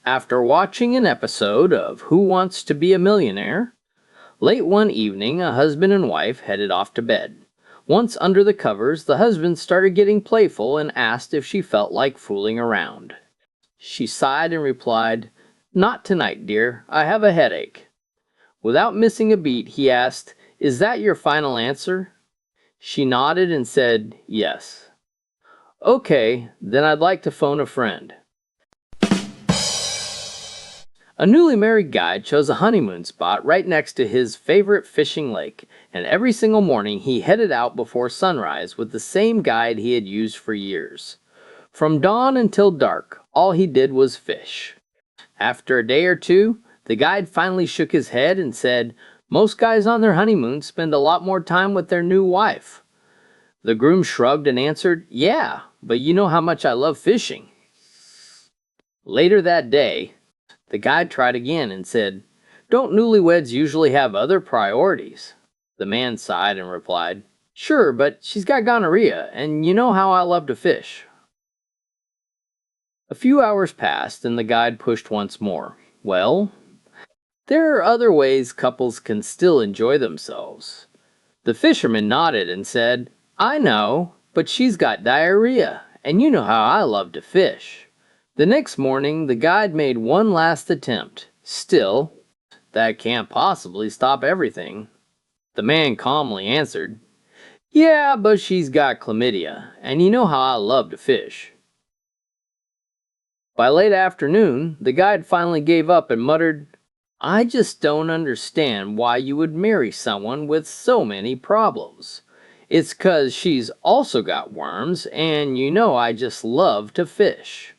After watching an episode of Who Wants to Be a Millionaire, late one evening a husband and wife headed off to bed. Once under the covers, the husband started getting playful and asked if she felt like fooling around. She sighed and replied, "Not tonight, dear. I have a headache." Without missing a beat, he asked, "Is that your final answer?" She nodded and said, "Yes." "Okay, then I'd like to phone a friend." A newly married guy chose a honeymoon spot right next to his favorite fishing lake, and every single morning he headed out before sunrise with the same guide he had used for years. From dawn until dark, all he did was fish. After a day or two, the guide finally shook his head and said, "Most guys on their honeymoon spend a lot more time with their new wife." The groom shrugged and answered, "Yeah, but you know how much I love fishing." Later that day, the guide tried again and said, "Don't newlyweds usually have other priorities?" The man sighed and replied, "Sure, but she's got gonorrhea, and you know how I love to fish." A few hours passed, and the guide pushed once more. "Well, there are other ways couples can still enjoy themselves." The fisherman nodded and said, "I know, but she's got diarrhea, and you know how I love to fish." The next morning, the guide made one last attempt. Still, that can't possibly stop everything. The man calmly answered, "Yeah, but she's got chlamydia, and you know how I love to fish." By late afternoon, the guide finally gave up and muttered, "I just don't understand why you would marry someone with so many problems. It's 'cause she's also got worms, and you know I just love to fish."